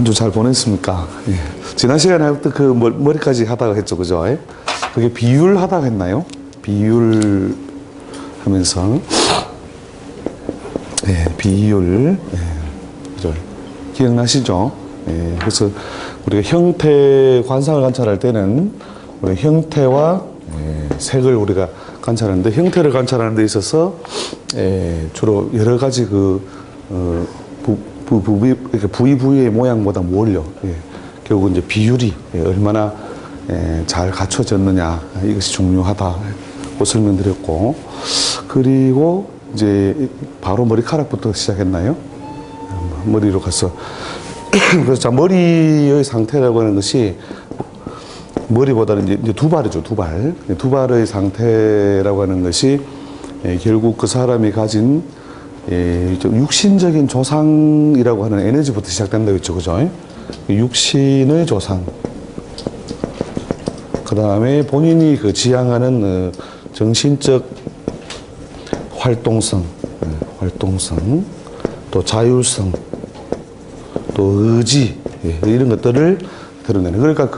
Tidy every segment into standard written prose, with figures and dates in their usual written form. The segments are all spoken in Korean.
한 주 잘 보냈습니까? 예. 지난 시간에 그 머리까지 하다가 했죠, 그죠? 예? 그게 비율 하다가 했나요? 비율 하면서, 예, 비율, 예, 그죠? 기억나시죠? 예, 그래서 우리가 형태 관상을 관찰할 때는 우리 형태와 색을 우리가 관찰하는데, 형태를 관찰하는 데 있어서 주로 여러 가지 부위의 모양보다 뭘요? 결국 이제 비율이 얼마나 잘 갖춰졌느냐, 이것이 중요하다고 설명드렸고, 그리고 이제 바로 머리카락부터 시작했나요? 머리로 가서 그래서 자, 머리의 상태라고 하는 것이 머리보다는 이제 두발이죠, 두발. 두발의 상태라고 하는 것이 결국 그 사람이 가진 육신적인 조상이라고 하는 에너지부터 시작된다고 했죠, 그죠? 육신의 조상. 그 다음에 본인이 그 지향하는 정신적 활동성, 또 자율성, 또 의지, 이런 것들을 드러내는. 그러니까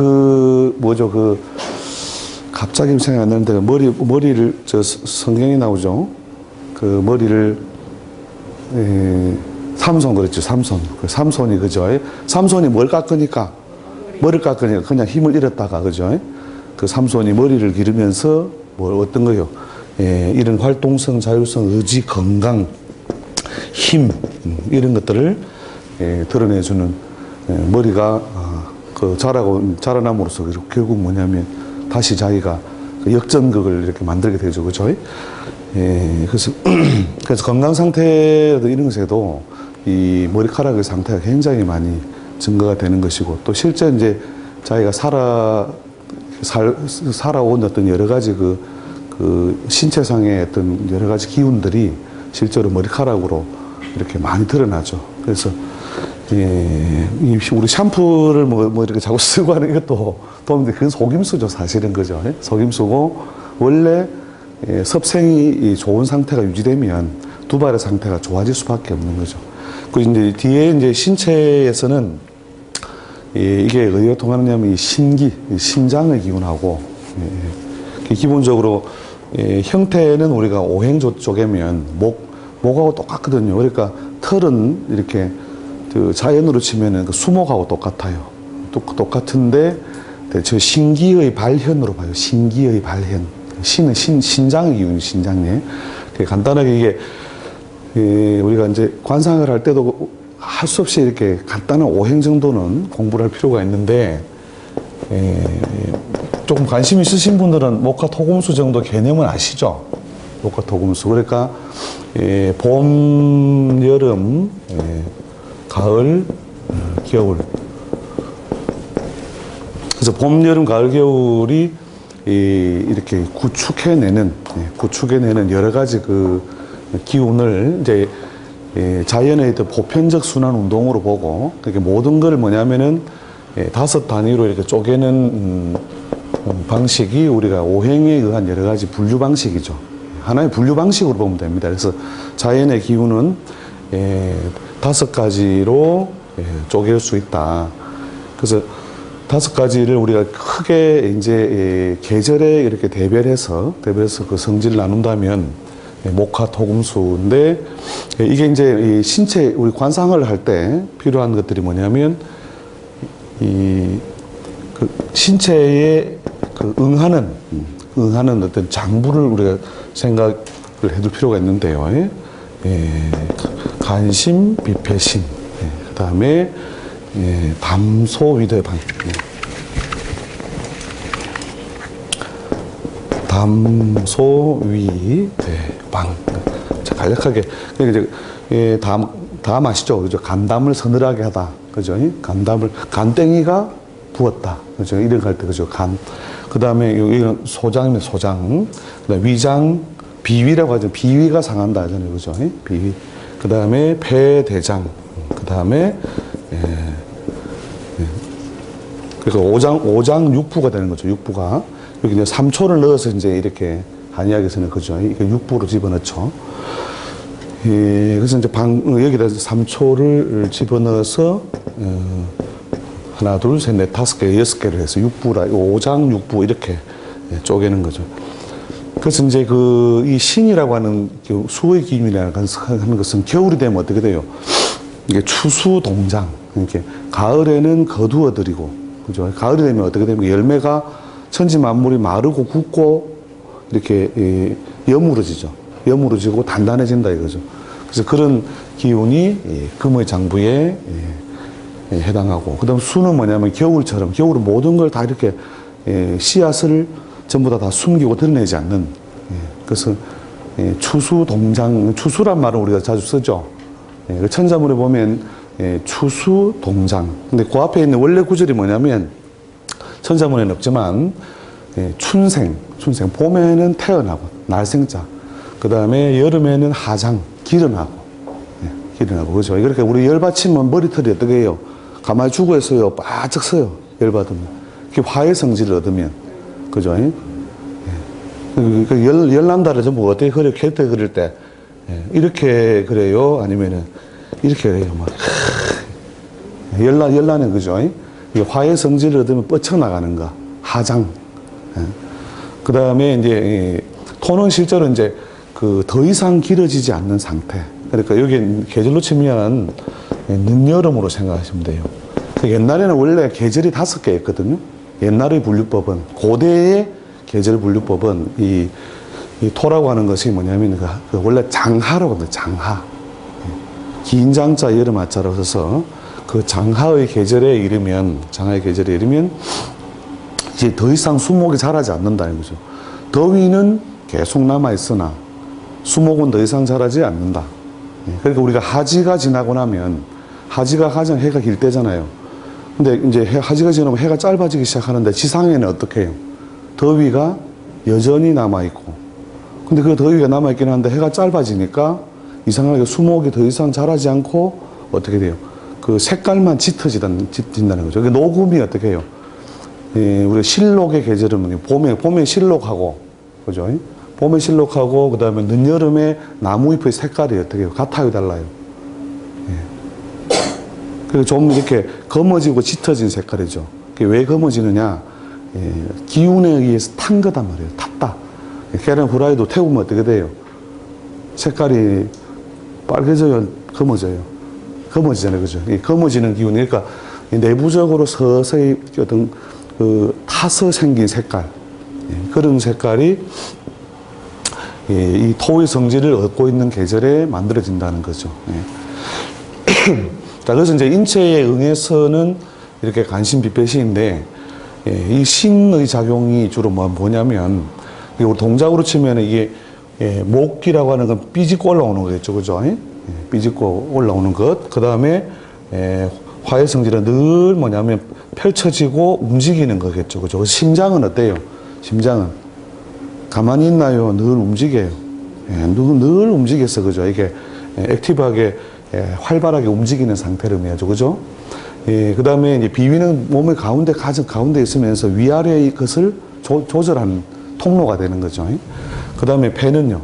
갑자기 생각이 안 나는데, 머리를, 성경에 나오죠. 그 머리를, 삼손 그랬죠, 삼손. 삼손이, 그죠? 삼손이 머리를 깎으니까 그냥 힘을 잃었다가, 그죠? 그 삼손이 머리를 기르면서 어떤 거요? 이런 활동성, 자율성, 의지, 건강, 힘, 이런 것들을 드러내주는 머리가 자라남으로써 결국 뭐냐면 다시 자기가 역전극을 이렇게 만들게 되죠, 그죠? 그래서 건강 상태 이런 것에도 이 머리카락의 상태가 굉장히 많이 증거가 되는 것이고, 또 실제 이제 자기가 살아온 어떤 여러 가지 그 신체상의 어떤 여러 가지 기운들이 실제로 머리카락으로 이렇게 많이 드러나죠. 그래서 우리 샴푸를 이렇게 자꾸 쓰고 하는 것도 도움이 돼. 그건 속임수죠, 사실은, 그죠? 속임수고, 원래 섭생이 좋은 상태가 유지되면 두발의 상태가 좋아질 수밖에 없는 거죠. 그리고 이제 뒤에 이제 신체에서는 이게 어디가 통하느냐면 이 신장의 기운하고, 기본적으로 형태는 우리가 오행조 쪼개면 목하고 똑같거든요. 그러니까 털은 이렇게 자연으로 치면은 수목하고 똑같아요. 똑같은데 저 신기의 발현으로 봐요. 신기의 발현. 신은 신장의 기운이 신장에. 간단하게 이게 우리가 이제 관상을 할 때도 할 수 없이 이렇게 간단한 오행 정도는 공부를 할 필요가 있는데, 조금 관심 있으신 분들은 목화 토금수 정도 개념은 아시죠? 목화 토금수. 그러니까 봄, 여름, 가을, 겨울. 그래서 봄, 여름, 가을, 겨울이 이렇게 구축해내는 여러 가지 그 기운을 이제 자연의 어떤 보편적 순환 운동으로 보고, 그게 모든 걸 뭐냐면은 5 단위로 이렇게 쪼개는 방식이 우리가 오행에 의한 여러 가지 분류 방식이죠. 하나의 분류 방식으로 보면 됩니다. 그래서 자연의 기운은 5가지로 쪼갤 수 있다. 그래서 5가지를 우리가 크게 이제 계절에 이렇게 대별해서 그 성질을 나눈다면 목화 토금수인데, 이게 이제 신체 우리 관상을 할 때 필요한 것들이 뭐냐면 그 신체에 응하는 어떤 장부를 우리가 생각을 해둘 필요가 있는데요. 간심, 비패심, 그 다음에 담소위대방, 담소위대방. 자, 간략하게 이제 담 아시죠? 그죠? 간담을 서늘하게 하다, 그죠? 간땡이가 부었다, 그죠? 이런 거 할 때, 그죠? 그 다음에 여기는 소장이면 소장, 그다음에 위장, 비위라고 하죠. 비위가 상한다 하잖아요, 그죠? 비위. 그 다음에 폐대장, 그 다음에 그래서 오장육부가 되는 거죠. 육부가 여기 이제 3초를 넣어서 이제 이렇게 한의학에서는, 그죠? 이게 육부로 집어넣죠. 그래서 이제 여기다 3초를 집어넣어서 하나, 둘, 셋, 넷, 다섯 개, 여섯 개를 해서 육부라, 오장, 육부 이렇게 쪼개는 거죠. 그래서 이제 이 신이라고 하는 수의 기운이라는 하는 것은 겨울이 되면 어떻게 돼요? 이게 추수동장. 이렇게 가을에는 거두어들이고, 그죠? 가을이 되면 어떻게 됩니까? 열매가 천지 만물이 마르고 굳고 이렇게 여무러지죠. 여무러지고 단단해진다 이거죠. 그래서 그런 기운이 금의 장부에 해당하고, 그다음 수는 뭐냐면 겨울처럼, 겨울은 모든 걸 다 이렇게 씨앗을 전부 다 숨기고 드러내지 않는, 그래서 추수 동장, 추수란 말은 우리가 자주 쓰죠. 천자문에 보면 추수 동장. 근데 그 앞에 있는 원래 구절이 뭐냐면 천자문에는 없지만 춘생, 봄에는 태어나고 날생자, 그 다음에 여름에는 하장, 기른하고, 그렇죠. 이렇게 우리 열 받치면 머리털이 어떻게 해요? 가만히 죽어 있어요. 바짝 서요. 열 받으면. 그게 화의 성질을 얻으면. 그죠? 열난다를 전부 어떻게 그려요? 캐릭터 그릴 때. 이렇게 그래요? 아니면은, 이렇게 그래요? 막. 열나는 그죠? 화의 성질을 얻으면 뻗쳐나가는 거. 하장. 그 다음에 이제, 토는 실제로 이제 더 이상 길어지지 않는 상태. 그러니까 여기 계절로 치면 늦여름으로 생각하시면 돼요. 옛날에는 원래 계절이 5개였거든요. 옛날의 분류법은, 고대의 계절 분류법은 이 토라고 하는 것이 뭐냐면 원래 장하라고 합니다. 장하. 긴 장자 여름 하자라고 해서 그 장하의 계절에 이르면 이제 더 이상 수목이 자라지 않는다는 거죠. 더위는 계속 남아있으나 수목은 더 이상 자라지 않는다. 그러니까 우리가 하지가 지나고 나면, 하지가 가장 해가 길 때잖아요. 근데 이제 하지가 지나면 해가 짧아지기 시작하는데 지상에는 어떻게 해요? 더위가 여전히 남아있고. 근데 그 더위가 남아있긴 한데 해가 짧아지니까 이상하게 수목이 더 이상 자라지 않고 어떻게 돼요? 그 색깔만 짙어진다는 거죠. 그러니까 녹음이 어떻게 해요? 우리 실록의 계절은 봄에 실록하고, 그죠? 봄에 실록하고, 그 다음에 늦여름에 나무잎의 색깔이 어떻게 해요? 같아요, 달라요? 그리고 좀 이렇게 검어지고 짙어진 색깔이죠. 그게 왜 검어지느냐? 기운에 의해서 탄 거단 말이에요. 탔다. 계란 후라이도 태우면 어떻게 돼요? 색깔이 빨개져요? 검어져요? 검어지잖아요. 그죠? 검어지는 기운. 그러니까 내부적으로 서서히 어떤 타서 생긴 색깔. 그런 색깔이 이 토의 성질을 얻고 있는 계절에 만들어진다는 거죠. 자, 그래서 이제 인체에 응해서는 이렇게 간신비패시인데, 이 신의 작용이 주로 뭐냐면, 우리 동작으로 치면 이게 목기라고 하는 건 삐집고 올라오는 거겠죠. 그죠? 삐집고 올라오는 것. 그 다음에 화의 성질은 늘 뭐냐면 펼쳐지고 움직이는 거겠죠. 그죠? 심장은 어때요? 심장은 가만히 있나요? 늘 움직여요. 늘 움직였어. 그죠? 이게 액티브하게 활발하게 움직이는 상태를 의미하죠. 그죠? 그 다음에 이제 비위는 몸의 가장 가운데 있으면서 위아래의 것을 조절하는 통로가 되는 거죠. 그 다음에 배는요.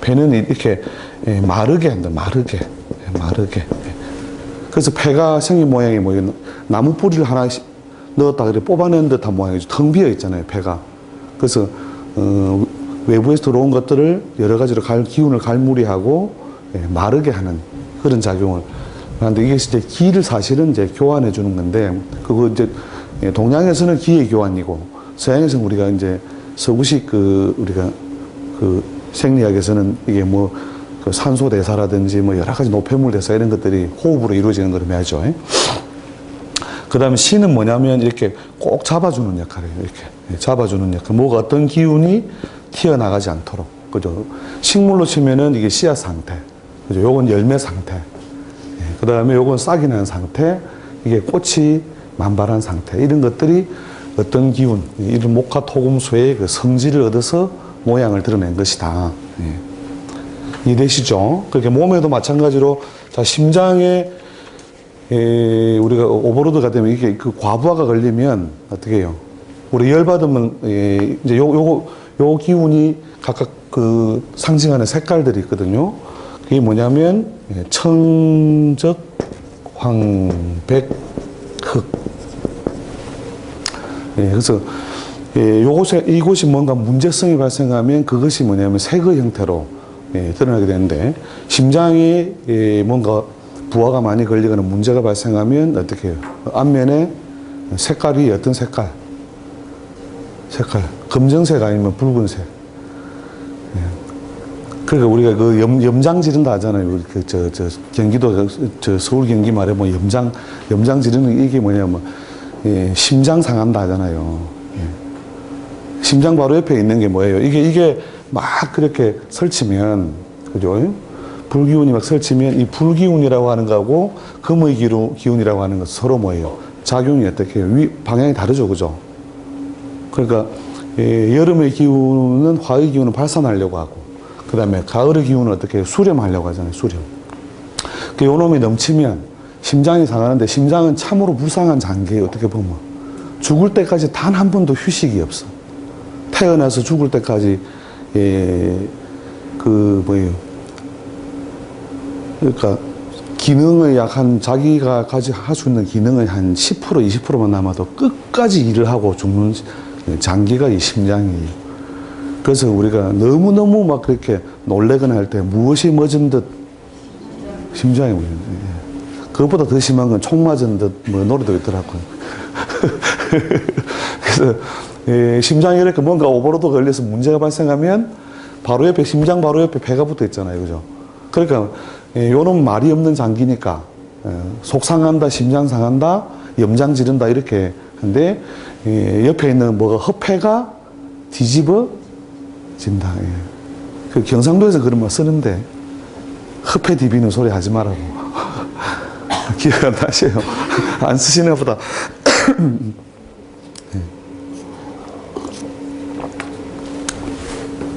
배는 이렇게 마르게 한다. 마르게. 그래서 배가 생긴 모양이 뭐예요? 나무 뿌리를 하나 넣었다 그래 뽑아낸 듯한 모양이죠. 텅 비어 있잖아요. 배가. 그래서 외부에서 들어온 것들을 여러 가지로 기운을 갈무리하고 마르게 하는 그런 작용을 하는데, 이게 이제 기를 사실은 이제 교환해 주는 건데, 그거 이제 동양에서는 기의 교환이고, 서양에서는 우리가 이제 서구식 우리가 생리학에서는 이게 그 산소 대사라든지 여러 가지 노폐물 대사 이런 것들이 호흡으로 이루어지는 걸 의미하죠. 그 다음에 신은 뭐냐면 이렇게 꼭 잡아주는 역할이에요. 이렇게 잡아주는 역할. 뭐가 어떤 기운이 튀어나가지 않도록. 그죠? 식물로 치면은 이게 씨앗 상태. 그죠? 요건 열매 상태. 그 다음에 요건 싹이 난 상태. 이게 꽃이 만발한 상태. 이런 것들이 어떤 기운, 이런 목화토금수의 그 성질을 얻어서 모양을 드러낸 것이다. 이해되시죠? 그렇게 몸에도 마찬가지로, 자, 심장에, 우리가 오버로드가 되면 이게 과부하가 걸리면 어떻게 해요? 우리 열받으면, 이제 요 기운이 각각 상징하는 색깔들이 있거든요. 그게 뭐냐면, 청적, 황백, 흙. 예, 그래서 이곳이 뭔가 문제성이 발생하면 그것이 뭐냐면 색의 형태로 드러나게 되는데, 심장이 뭔가 부하가 많이 걸리거나 문제가 발생하면 어떻게 해요? 앞면에 색깔이 어떤 색깔? 검정색 아니면 붉은색. 그러니까 우리가 그 염장 지른다 하잖아요. 경기도, 서울 경기 말에 뭐 염장 지르는 이게 뭐냐면, 심장 상한다 하잖아요. 심장 바로 옆에 있는 게 뭐예요? 이게 막 그렇게 설치면, 그죠? 불기운이 막 설치면 이 불기운이라고 하는 거하고 금의 기운이라고 하는 것 서로 뭐예요? 작용이 어떻게 해요? 방향이 다르죠, 그죠? 그러니까, 여름의 기운은 화의 기운을 발산하려고 하고, 그 다음에 가을의 기운은 어떻게 해요? 수렴하려고 하잖아요, 수렴. 요 놈이 넘치면 심장이 상하는데, 심장은 참으로 불쌍한 장기예요, 어떻게 보면. 죽을 때까지 단 한 번도 휴식이 없어. 태어나서 죽을 때까지, 그러니까, 기능의 자기가 할 수 있는 기능의 한 10%, 20%만 남아도 끝까지 일을 하고 죽는 장기가 이 심장이에요. 그래서 우리가 너무너무 막 그렇게 놀래거나 할 때 무엇이 멎은 듯 심장이 울리는 거예요. 그것보다 더 심한 건 총 맞은 듯 뭐 노래도 있더라고요. 그래서 심장이 이렇게 뭔가 오버로드 걸려서 문제가 발생하면 바로 옆에 심장 바로 옆에 배가 붙어 있잖아요, 그죠? 그러니까 요놈 말이 없는 장기니까 속 상한다, 심장 상한다, 염장 지른다 이렇게 하는데 옆에 있는 뭐가 허폐가 뒤집어진다. 그 경상도에서 그런 말 쓰는데 허폐 디비는 소리 하지 말라고. 기억 안 나세요? 안 쓰시나 보다.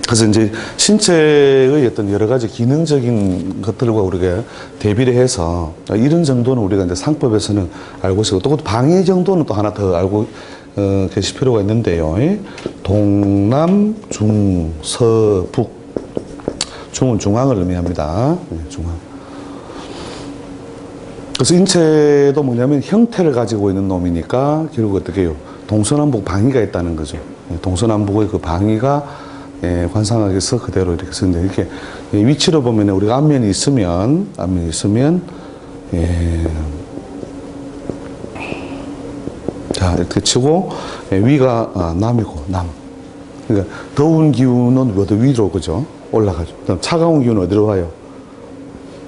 그래서 이제 신체의 어떤 여러 가지 기능적인 것들과 우리가 대비를 해서 이런 정도는 우리가 이제 상법에서는 알고 있고, 또 방위 정도는 또 하나 더 알고 계실 필요가 있는데요. 동남, 중, 서, 북. 중은 중앙을 의미합니다. 중앙. 그래서 인체도 뭐냐면 형태를 가지고 있는 놈이니까 결국 어떻게 해요? 동서남북 방위가 있다는 거죠. 동서남북의 그 방위가 관상학에서 그대로 이렇게 쓰는데, 이렇게 위치로 보면 우리가 앞면이 있으면, 자, 이렇게 치고, 위가 남이고, 남. 그러니까 더운 기운은 위로, 그죠? 올라가죠. 그다음 차가운 기운은 어디로 가요?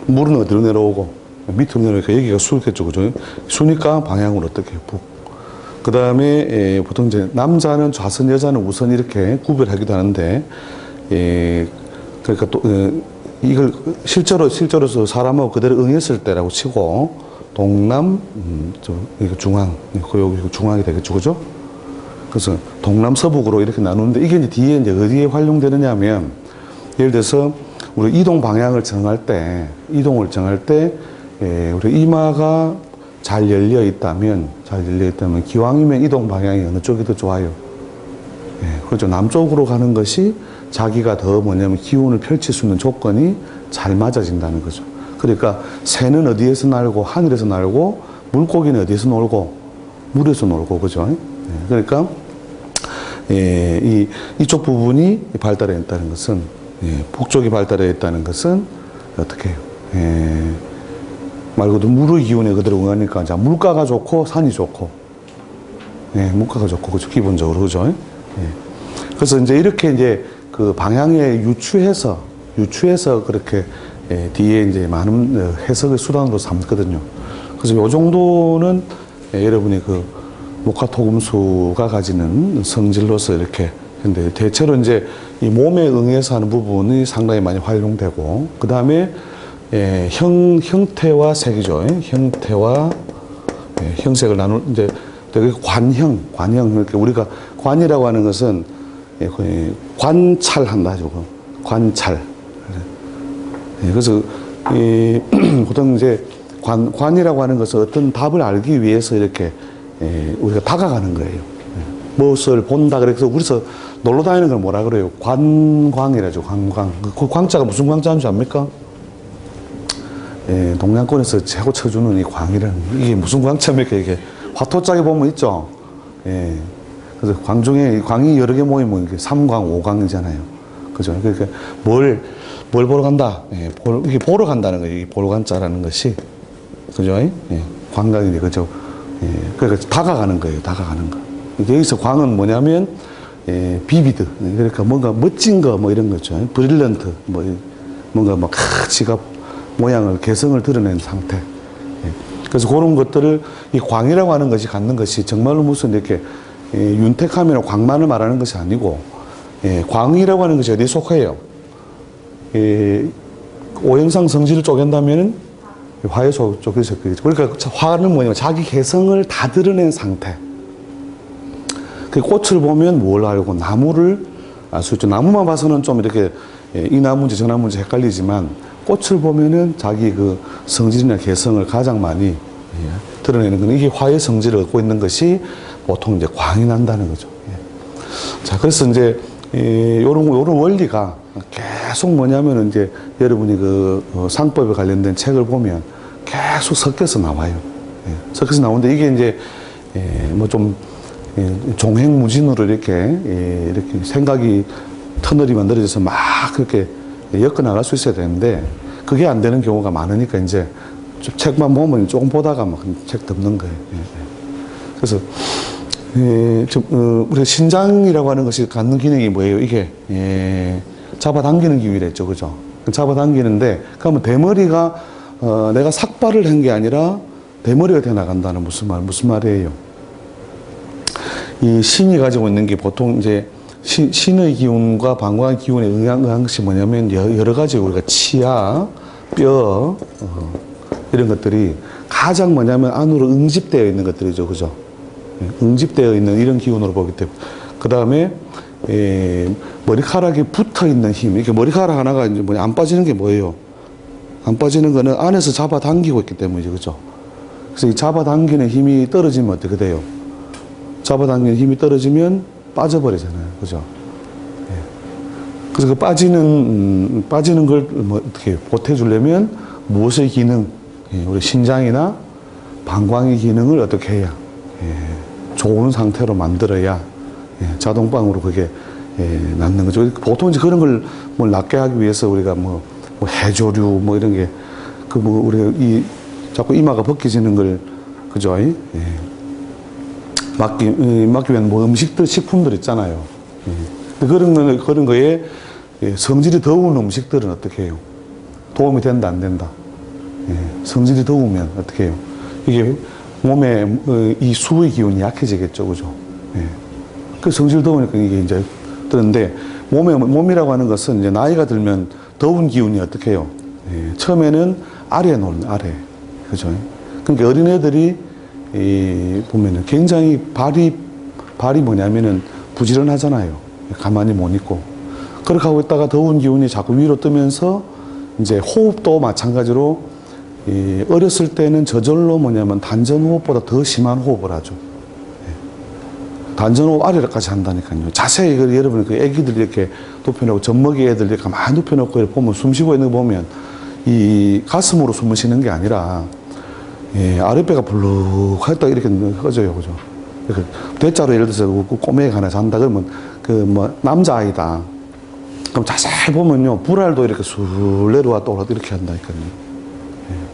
물은 어디로 내려오고, 밑으로 내려오니까 여기가 수겠죠, 그죠? 수니까 방향은 어떻게 해요? 북. 그 다음에 보통 이제 남자는 좌선, 여자는 우선 이렇게 구별하기도 하는데, 그러니까 또 이걸 실제로서 사람하고 그대로 응했을 때라고 치고, 동남, 이거 중앙, 여기 중앙이 되겠죠, 그죠? 그래서 동남, 서북으로 이렇게 나누는데, 이게 이제 뒤에 이제 어디에 활용되느냐 하면, 예를 들어서 우리 이동을 정할 때, 우리 이마가 잘 열려 있다면 기왕이면 이동 방향이 어느 쪽이 더 좋아요? 그렇죠. 남쪽으로 가는 것이 자기가 더 뭐냐면 기운을 펼칠 수 있는 조건이 잘 맞아진다는 거죠. 그러니까 새는 어디에서 날고, 하늘에서 날고, 물고기는 어디에서 놀고, 물에서 놀고, 그죠? 그러니까 이쪽 부분이 발달해 있다는 것은, 북쪽이 발달해 있다는 것은 어떻게 해요? 말 그대로 물의 기운에 그대로 응하니까, 자, 물가가 좋고, 산이 좋고, 물가가 좋고, 그죠? 기본적으로, 그죠? 그래서 이제 이렇게 이제 그 방향에 유추해서 그렇게 뒤에 이제 많은 해석의 수단으로 삼거든요. 그래서 요 정도는 여러분이 그 목화토금수가 가지는 성질로서 이렇게, 근데 대체로 이제 이 몸에 응해서 하는 부분이 상당히 많이 활용되고, 그 다음에 형태와 색이죠. 형태와 형색을 이제 되게 관형, 그러니까 우리가 관이라고 하는 것은 관찰한다 하죠. 관찰. 그래서 보통 이제 관이라고 하는 것은 어떤 답을 알기 위해서 이렇게 우리가 다가가는 거예요. 무엇을 본다. 그래서 우리서 놀러 다니는 걸 뭐라 그래요? 관광이라죠. 관광. 그 광자가 무슨 광자인 줄 압니까? 동양권에서 최고 쳐주는 이 광이라는, 이게 무슨 광자입니까? 이게 화토짝에 보면 있죠. 예. 그래서 광중에 광이 여러 개 모이면 이게 삼광, 오광이잖아요. 그죠? 그러니까 뭘 보러 간다. 예. 이게 보러 간다는 거예요. 이 보러 간자라는 것이. 그죠? 예. 광광인데, 그죠? 예. 그러니까 다가가는 거예요. 다가가는 거. 여기서 광은 뭐냐면, 예, 비비드. 그러니까 뭔가 멋진 거, 뭐 이런 거죠. 브릴런트. 뭔가 막, 지갑 모양을, 개성을 드러낸 상태. 예. 그래서 그런 것들을 이 광이라고 하는 것이 갖는 것이 정말로 무슨 이렇게 윤택함이나 광만을 말하는 것이 아니고, 예, 광이라고 하는 것이 어디에 속해요? 예, 오행상 성질을 쪼갠다면은 화에 쪼개서 그러니까 화는 뭐냐면 자기 개성을 다 드러낸 상태. 그 꽃을 보면 뭘 알고 나무를 알 수 있죠. 나무만 봐서는 좀 이렇게 이 나무인지 저 나무인지 헷갈리지만 꽃을 보면은 자기 그 성질이나 개성을 가장 많이 드러내는 건 이게 화의 성질을 갖고 있는 것이 보통 이제 광이 난다는 거죠. 자, 그래서 이제 요런 원리가 계속 뭐냐면은 이제 여러분이 그 상법에 관련된 책을 보면 계속 섞여서 나와요. 섞여서 나오는데 이게 이제 뭐 좀 종횡무진으로 이렇게 생각이 터널이 만들어져서 막 그렇게 엮어 나갈 수 있어야 되는데 그게 안 되는 경우가 많으니까 이제 책만 보면 조금 보다가 막 책 덮는 거예요. 그래서 우리가 신장이라고 하는 것이 갖는 기능이 뭐예요? 이게 잡아당기는 기능이랬죠, 그죠? 잡아당기는데 그러면 대머리가 내가 삭발을 한 게 아니라 대머리가 돼 나간다는 무슨 말이에요? 이 신이 가지고 있는 게 보통 이제 신의 기운과 방광의 기운에 의한 것이 뭐냐면 여러 가지 우리가 치아, 뼈 이런 것들이 가장 뭐냐면 안으로 응집되어 있는 것들이죠, 그죠? 응집되어 있는 이런 기운으로 보기 때문에 그 다음에 머리카락에 붙어 있는 힘, 이렇게 머리카락 하나가 이제 뭐냐 안 빠지는 게 뭐예요? 안 빠지는 거는 안에서 잡아당기고 있기 때문이죠, 그죠? 그래서 이 잡아당기는 힘이 떨어지면 어떻게 돼요? 잡아당기는 힘이 떨어지면 빠져버리잖아요. 그죠? 예. 그래서 그 빠지는 걸 뭐 어떻게 보태주려면 무엇의 기능, 우리 신장이나 방광의 기능을 어떻게 해야, 좋은 상태로 만들어야, 자동방으로 그게, 낫는 거죠. 보통 이제 그런 걸 뭐 낫게 하기 위해서 우리가 뭐 해조류 뭐 이런 게, 우리가 자꾸 이마가 벗겨지는 걸, 그죠? 막기 위한 뭐 음식들, 식품들 있잖아요. 근데 그런 거에 성질이 더운 음식들은 어떻게 해요? 도움이 된다, 안 된다? 성질이 더우면 어떻게 해요? 이게 몸에 이 수의 기운이 약해지겠죠, 그죠? 그 성질 더우니까 이게 이제 뜨는데 몸이라고 하는 것은 이제 나이가 들면 더운 기운이 어떻게 해요? 처음에는 아래에 놓는 아래, 그죠? 그러니까 어린애들이 보면은 굉장히 발이 뭐냐면은 부지런하잖아요. 가만히 못 있고. 그렇게 하고 있다가 더운 기운이 자꾸 위로 뜨면서 이제 호흡도 마찬가지로 어렸을 때는 저절로 뭐냐면 단전호흡보다 더 심한 호흡을 하죠. 단전호흡 아래까지 한다니까요. 자세히 여러분 그 애기들 이렇게 눕혀놓고 젖먹이 애들 이렇게 가만히 눕혀놓고 이렇게 보면 숨 쉬고 있는 거 보면 이 가슴으로 숨을 쉬는 게 아니라 아랫배가 불룩하다 이렇게 꺼져요, 그죠? 이렇게 대자로 예를 들어서 꼬매가 하나 잔다 그러면 남자아이다. 그럼 자세히 보면요, 불알도 이렇게 술 내려와 또 이렇게 한다니까요.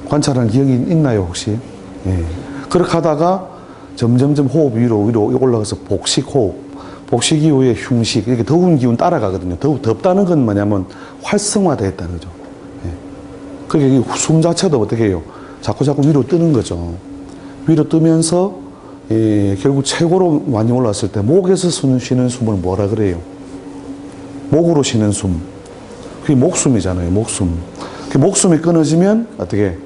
관찰하는 기억이 있나요, 혹시? 그렇게 하다가 점점점 호흡 위로 올라가서 복식호흡, 복식 이후에 흉식, 이렇게 더운 기운 따라가거든요. 덥다는 건 뭐냐면 활성화되어 있다는 거죠. 그게 숨 자체도 어떻게 해요? 자꾸 위로 뜨는 거죠. 위로 뜨면서 결국 최고로 많이 올랐을 때 목에서 쉬는 숨을 뭐라 그래요? 목으로 쉬는 숨. 그게 목숨이잖아요. 목숨. 그 목숨이 끊어지면 어떻게?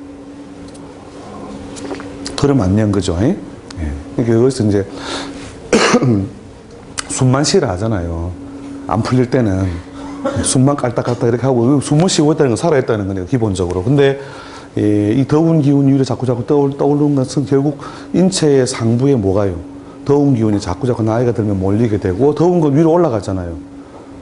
그러면 안 연 거죠. 그러니까 여기서 이제 숨만 쉬라 하잖아요. 안 풀릴 때는 숨만 깔딱깔딱 이렇게 하고 숨을 쉬고 있다는 건 살아있다는 거네요. 기본적으로. 근데 이 더운 기운이 위로 자꾸 떠오르는 것은 결국 인체의 상부에 뭐가요? 더운 기운이 자꾸 나이가 들면 몰리게 되고 더운 건 위로 올라가잖아요.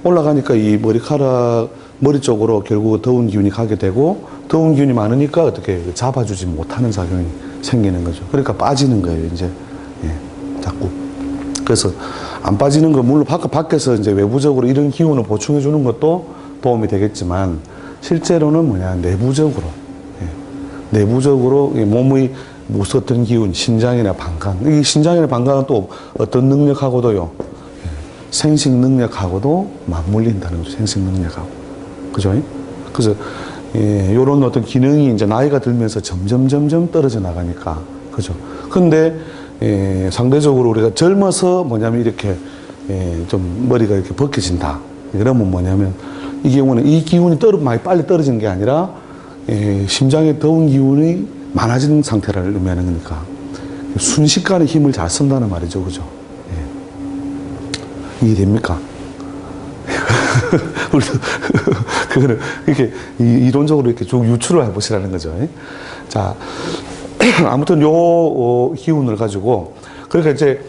올라가니까 이 머리 쪽으로 결국 더운 기운이 가게 되고 더운 기운이 많으니까 어떻게 잡아주지 못하는 작용이 생기는 거죠. 그러니까 빠지는 거예요, 이제. 예, 자꾸. 그래서 안 빠지는 거, 물론 밖에서 이제 외부적으로 이런 기운을 보충해 주는 것도 도움이 되겠지만, 실제로는 뭐냐, 내부적으로. 예, 내부적으로 몸의 무섭던 기운, 신장이나 방광. 이 신장이나 방광은 또 어떤 능력하고도요, 예, 생식 능력하고도 맞물린다는 거죠. 생식 능력하고. 그죠? 그래서, 예, 요런 어떤 기능이 이제 나이가 들면서 점점 떨어져 나가니까. 그죠? 근데, 예, 상대적으로 우리가 젊어서 뭐냐면 이렇게, 예, 좀 머리가 이렇게 벗겨진다. 이러면 뭐냐면, 이 경우는 이 기운이 많이 빨리 떨어지는 게 아니라, 예, 심장에 더운 기운이 많아지는 상태를 의미하는 거니까. 순식간에 힘을 잘 쓴다는 말이죠. 그죠? 예. 이해됩니까? 우리도, 그거는 이렇게 이론적으로 이렇게 쭉 유추를 해보시라는 거죠. 예? 자, 아무튼 요 기운을 가지고, 그러니까 이제,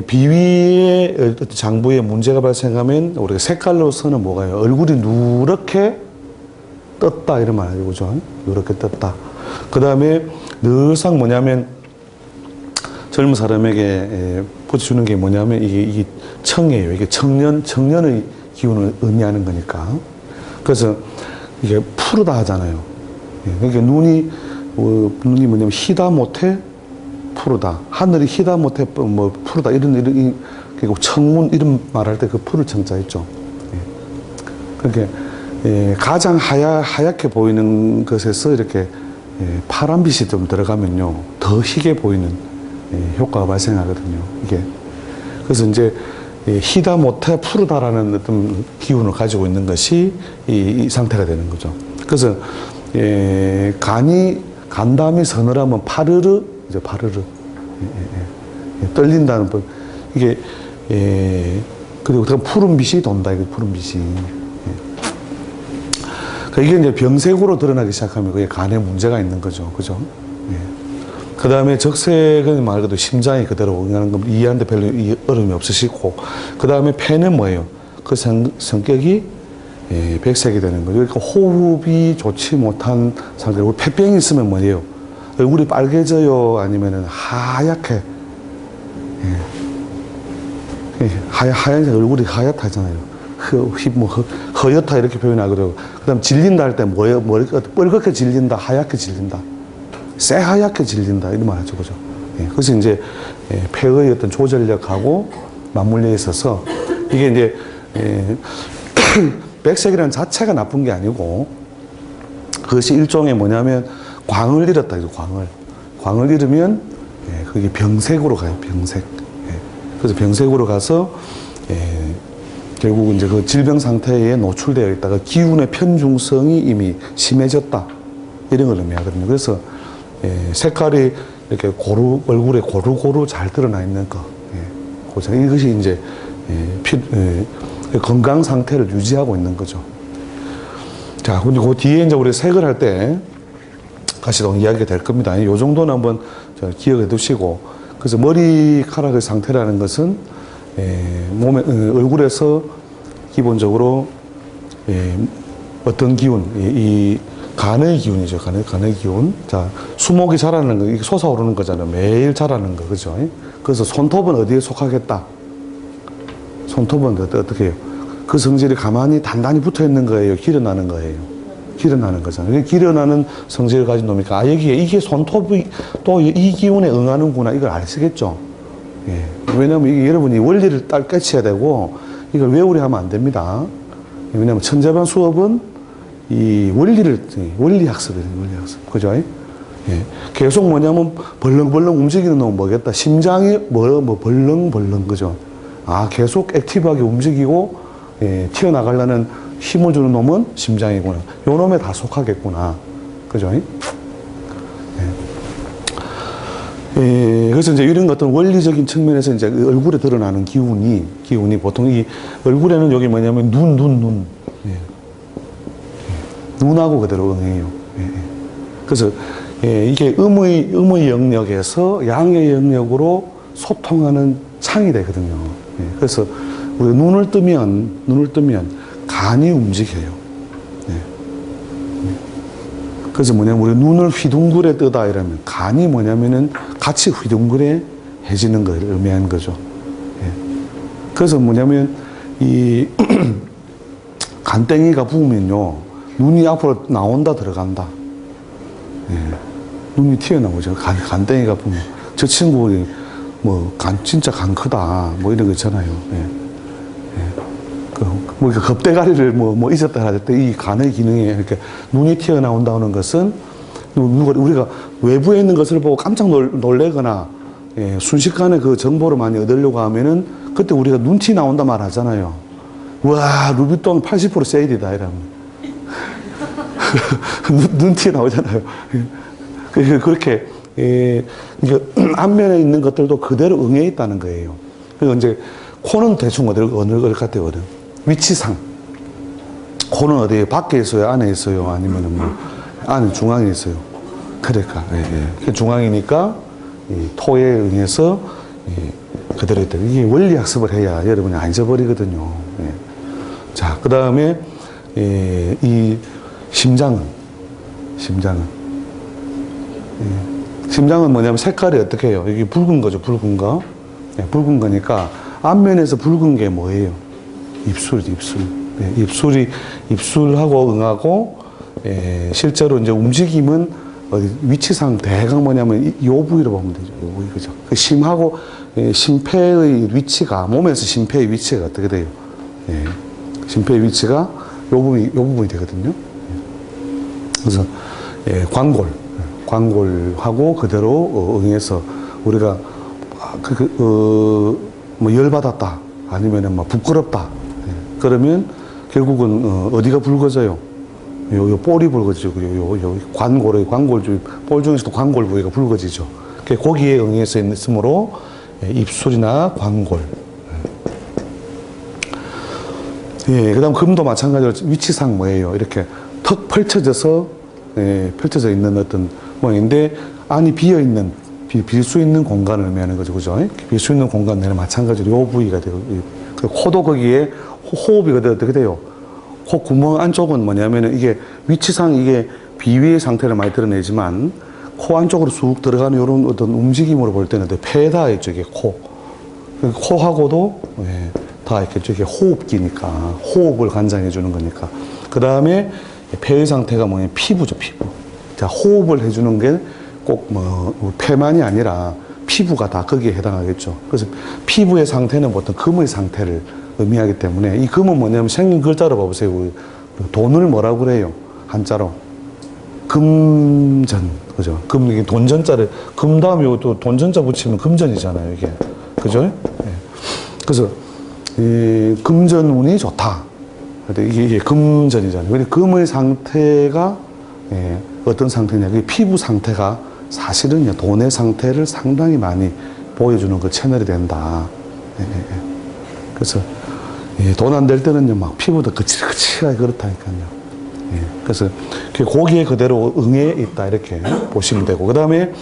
비위의 장부에 문제가 발생하면 우리가 색깔로서는 뭐가요? 얼굴이 누렇게 떴다 이런 말 알죠? 그죠? 누렇게 떴다. 그 다음에 늘상 뭐냐면 젊은 사람에게 보여주는 게 뭐냐면 이게 청이에요. 이게 청년의 기운을 의미하는 거니까. 그래서 이게 푸르다 하잖아요. 그러니까 눈이 뭐냐면 희다 못해 푸르다. 하늘이 희다 못해 뭐 푸르다. 이런 그리고 청문 이런 말할 때 그 푸를 청자 있죠. 그렇게 가장 하얗게 보이는 것에서 이렇게 파란빛이 좀 들어가면요 더 희게 보이는 효과가 발생하거든요. 이게 그래서 이제 희다 못해 푸르다라는 어떤 기운을 가지고 있는 것이 이 상태가 되는 거죠. 그래서 간담이 서늘하면 파르르 이제 파르르 떨린다는 법. 이게 그리고 푸른 빛이 돈다. 이거 푸른 빛이. 이게 이제 병색으로 드러나기 시작하면 그게 간에 문제가 있는 거죠. 그죠? 그 다음에 적색은 말 그대로 심장이 그대로 응하는 건 이해하는데 별로 어려움이 없으시고, 그 다음에 폐는 뭐예요? 그 성격이 백색이 되는 거죠. 그러니까 호흡이 좋지 못한 상태로 폐병이 있으면 뭐예요? 얼굴이 빨개져요? 아니면은 하얗게, 하얀색 얼굴이 하얗다잖아요. 허옇다 이렇게 표현하거든요. 그 다음 질린다 할 때 뭐예요? 뻘겋게 질린다, 하얗게 질린다, 새하얗게 질린다 이런 말 하죠. 그죠? 그래서 이제 폐의 어떤 조절력하고 맞물려 있어서 이게 이제 백색이라는 자체가 나쁜 게 아니고 그것이 일종의 뭐냐면 광을 잃었다. 광을 잃으면 그게 병색으로 가요. 병색. 그래서 병색으로 가서 결국 이제 그 질병 상태에 노출되어 있다가 기운의 편중성이 이미 심해졌다. 이런 걸 의미하거든요. 그래서 색깔이 이렇게 얼굴에 고루고루 잘 드러나 있는 거. 이것이 이제 건강 상태를 유지하고 있는 거죠. 자, 근데 그 뒤에 이제 우리 색을 할 때 같이 또 이야기가 될 겁니다. 이 정도는 한번 기억해 두시고. 그래서 머리카락의 상태라는 것은 얼굴에서 기본적으로 어떤 기운, 이 간의 기운이죠. 간의 기운. 자, 수목이 자라는 거, 이게 솟아오르는 거잖아요. 매일 자라는 거, 그죠? 그래서 손톱은 어디에 속하겠다? 손톱은 어떻게 해요? 그 성질이 가만히 단단히 붙어 있는 거예요? 길어나는 거예요? 길어나는 거잖아요. 길어나는 성질을 가진 놈이니까, 여기에 이게 손톱이 또 이 기운에 응하는구나. 이걸 아시겠죠? 왜냐면 이게 여러분이 원리를 딱 깨쳐야 되고, 이걸 외우려 하면 안 됩니다. 왜냐면 천재반 수업은 이 원리 학습이에요. 원리 학습. 그죠? 계속 뭐냐면 벌렁벌렁 움직이는 놈은 뭐겠다? 심장이 벌렁벌렁. 그죠? 계속 액티브하게 움직이고, 튀어나가려는 힘을 주는 놈은 심장이구나. 요 놈에 다 속하겠구나. 그죠? 그래서 이제 이런 어떤 원리적인 측면에서 이제 얼굴에 드러나는 기운이 보통 이 얼굴에는 여기 뭐냐면 눈. 눈하고 그대로 응해요. 그래서 이게 음의 영역에서 양의 영역으로 소통하는 창이 되거든요. 그래서 우리가 눈을 뜨면 간이 움직여요. 그래서 뭐냐면 우리 눈을 휘둥그레 뜨다 이러면 간이 뭐냐면은 같이 휘둥그레 해지는 걸 의미하는 거죠. 예. 그래서 뭐냐면 이 간땡이가 부으면요 눈이 앞으로 나온다 들어간다. 예. 눈이 튀어나오죠. 간땡이가 부으면 저 친구 뭐 진짜 간 크다 뭐 이런 거 있잖아요. 예. 예. 뭐 겁대가리를 뭐 있었다 할 때 이 간의 기능이 이렇게 눈이 튀어나온다는 것은 우리가 외부에 있는 것을 보고 깜짝 놀래거나 예, 순식간에 그 정보를 많이 얻으려고 하면은 그때 우리가 눈티 나온다 말 하잖아요. 와, 루비통 80% 세일이다 이러면 눈티 나오잖아요. 그렇게 예, 앞면에 있는 것들도 그대로 응해 있다는 거예요. 그리고 이제 코는 대충 어느 같아요. 위치상 코는 어디에 밖에 있어요, 안에 있어요, 아니면은 뭐 안에 중앙에 있어요. 그러니까 예. 중앙이니까 이 토에 의해서 그대로 있다. 이게 원리 학습을 해야 여러분이 안 잊어버리거든요. 예. 자, 그 다음에 이 심장은 뭐냐면 색깔이 어떻게 해요? 이게 붉은 거죠, 붉은 거. 예, 붉은 거니까 앞면에서 붉은 게 뭐예요? 입술이죠, 입술. 예, 입술하고 응하고 실제로 이제 움직임은 위치상 대강 뭐냐면 요 부위로 보면 되죠. 요 부위, 그죠? 그 심하고 심폐의 위치가, 몸에서 심폐의 위치가 어떻게 돼요? 예, 심폐의 위치가 요 부분이 되거든요. 그래서 관골하고 그대로 응해서 우리가 뭐 열받았다 아니면은 뭐 부끄럽다 그러면 결국은 어디가 붉어져요? 요 볼이 붉어지고 요 관골 주 볼 중에서도 관골 부위가 붉어지죠. 거기에 응해서 있으므로 입술이나 관골. 예, 그다음 금도 마찬가지로 위치상 뭐예요? 이렇게 턱 펼쳐져서 펼쳐져 있는 어떤 모양인데 안이 비어 있는 빌 수 있는 공간을 의미하는 거죠, 그죠? 빌 수 있는 공간 내는 마찬가지로 요 부위가 되고 코도 거기에 호흡이 어떻게 돼요? 코 구멍 안쪽은 뭐냐면은 이게 위치상 이게 비위의 상태를 많이 드러내지만 코 안쪽으로 쑥 들어가는 이런 어떤 움직임으로 볼 때는 폐다 이쪽에 코하고도 다 이렇게 저게 호흡기니까 호흡을 관장해 주는 거니까 그 다음에 폐의 상태가 뭐냐면 피부죠, 피부. 자, 호흡을 해주는 게 꼭 뭐 폐만이 아니라 피부가 다 거기에 해당하겠죠. 그래서 피부의 상태는 보통 금의 상태를 의미하기 때문에 이 금은 뭐냐면 생긴 글자로 봐보세요. 돈을 뭐라고 그래요? 한자로 금전, 그죠? 이게 돈전자를 금 다음에 또 돈전자 붙이면 금전이잖아요, 이게, 그죠? 네. 그래서 이 금전운이 좋다. 이게 금전이잖아요. 근데 금의 상태가 어떤 상태냐? 그 피부 상태가 사실은 돈의 상태를 상당히 많이 보여주는 그 채널이 된다. 그래서 돈 안 될 때는요, 막 피부도 거칠거칠하게 그렇다니까요. 그래서 거기에 그대로 응해 있다 이렇게 보시면 되고 그 다음에